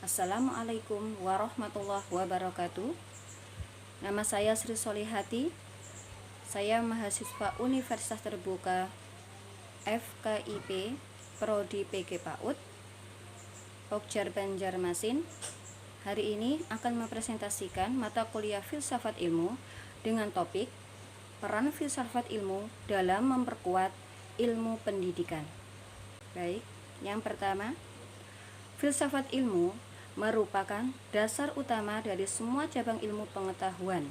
Assalamualaikum warahmatullahi wabarakatuh. Nama saya Sri Solihati. Saya mahasiswa Universitas Terbuka FKIP Prodi PG PAUD Pokjar Banjarmasin. Hari ini akan mempresentasikan mata kuliah Filsafat Ilmu dengan topik peran filsafat ilmu dalam memperkuat ilmu pendidikan. Baik, yang pertama, filsafat ilmu merupakan dasar utama dari semua cabang ilmu pengetahuan.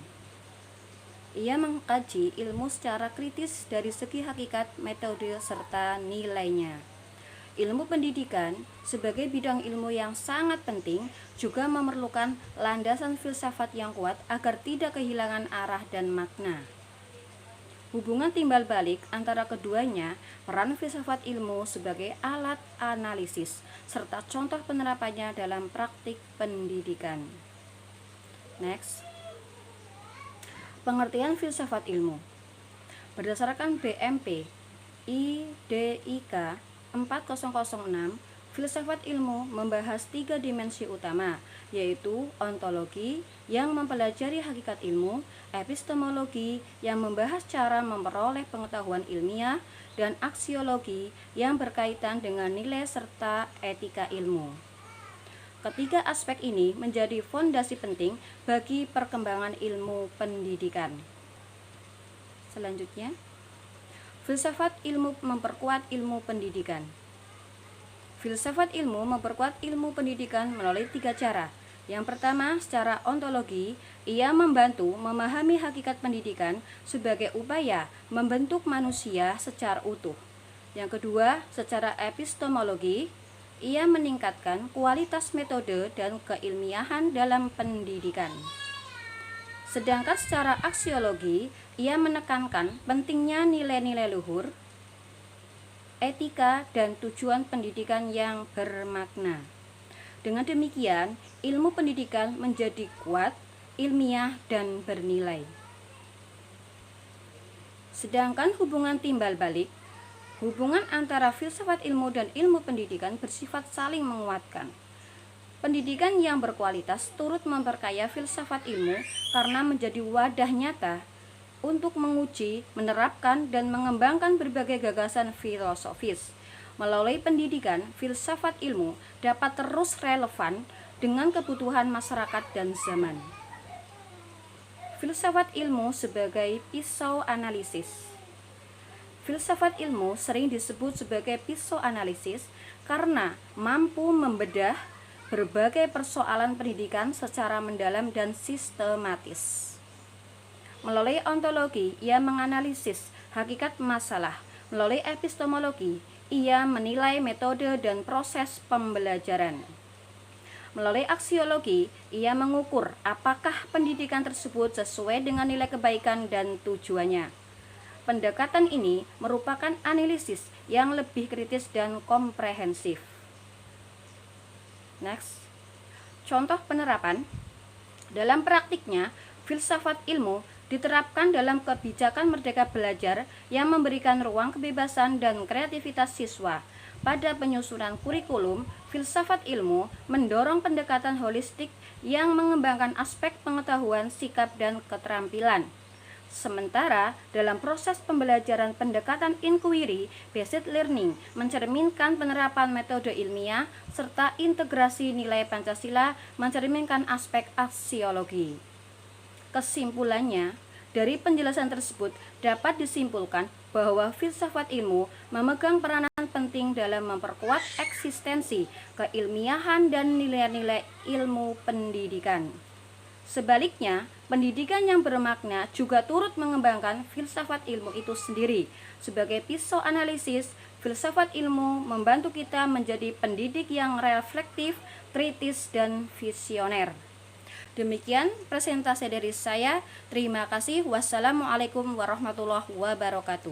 Ia mengkaji ilmu secara kritis dari segi hakikat, metode, serta nilainya. Ilmu pendidikan sebagai bidang ilmu yang sangat penting juga memerlukan landasan filsafat yang kuat agar tidak kehilangan arah dan makna. Hubungan timbal balik antara keduanya, peran filsafat ilmu sebagai alat analisis, serta contoh penerapannya dalam praktik pendidikan. Next. Pengertian filsafat ilmu. Berdasarkan BMP IDIK 4006, filsafat ilmu membahas 3 dimensi utama, yaitu ontologi yang mempelajari hakikat ilmu, epistemologi yang membahas cara memperoleh pengetahuan ilmiah, dan aksiologi yang berkaitan dengan nilai serta etika ilmu. Ketiga aspek ini menjadi fondasi penting bagi perkembangan ilmu pendidikan. Selanjutnya, filsafat ilmu memperkuat ilmu pendidikan. Filsafat ilmu memperkuat ilmu pendidikan melalui 3 cara. Yang pertama, secara ontologi, ia membantu memahami hakikat pendidikan sebagai upaya membentuk manusia secara utuh. Yang kedua, secara epistemologi, ia meningkatkan kualitas metode dan keilmiahan dalam pendidikan. Sedangkan secara aksiologi, ia menekankan pentingnya nilai-nilai luhur, etika, dan tujuan pendidikan yang bermakna. Dengan demikian, ilmu pendidikan menjadi kuat, ilmiah, dan bernilai. Sedangkan hubungan timbal balik, hubungan antara filsafat ilmu dan ilmu pendidikan bersifat saling menguatkan. Pendidikan yang berkualitas turut memperkaya filsafat ilmu karena menjadi wadah nyata untuk menguji, menerapkan, dan mengembangkan berbagai gagasan filosofis. Melalui pendidikan, filsafat ilmu dapat terus relevan dengan kebutuhan masyarakat dan zaman. Filsafat ilmu sebagai pisau analisis. Filsafat ilmu sering disebut sebagai pisau analisis karena mampu membedah berbagai persoalan pendidikan secara mendalam dan sistematis. Melalui ontologi, ia menganalisis hakikat masalah. Melalui epistemologi, ia menilai metode dan proses pembelajaran. Melalui aksiologi, ia mengukur apakah pendidikan tersebut sesuai dengan nilai kebaikan dan tujuannya. Pendekatan ini merupakan analisis yang lebih kritis dan komprehensif. Next. Contoh penerapan. Dalam praktiknya, filsafat ilmu diterapkan dalam kebijakan Merdeka Belajar yang memberikan ruang kebebasan dan kreativitas siswa. Pada penyusunan kurikulum, filsafat ilmu mendorong pendekatan holistik yang mengembangkan aspek pengetahuan, sikap, dan keterampilan. Sementara dalam proses pembelajaran, pendekatan inquiry based learning mencerminkan penerapan metode ilmiah serta integrasi nilai Pancasila mencerminkan aspek aksiologi. Kesimpulannya, dari penjelasan tersebut dapat disimpulkan bahwa filsafat ilmu memegang peranan penting dalam memperkuat eksistensi, keilmiahan, dan nilai-nilai ilmu pendidikan. Sebaliknya, pendidikan yang bermakna juga turut mengembangkan filsafat ilmu itu sendiri. Sebagai pisau analisis, filsafat ilmu membantu kita menjadi pendidik yang reflektif, kritis, dan visioner. Demikian presentasi dari saya. Terima kasih. Wassalamualaikum warahmatullahi wabarakatuh.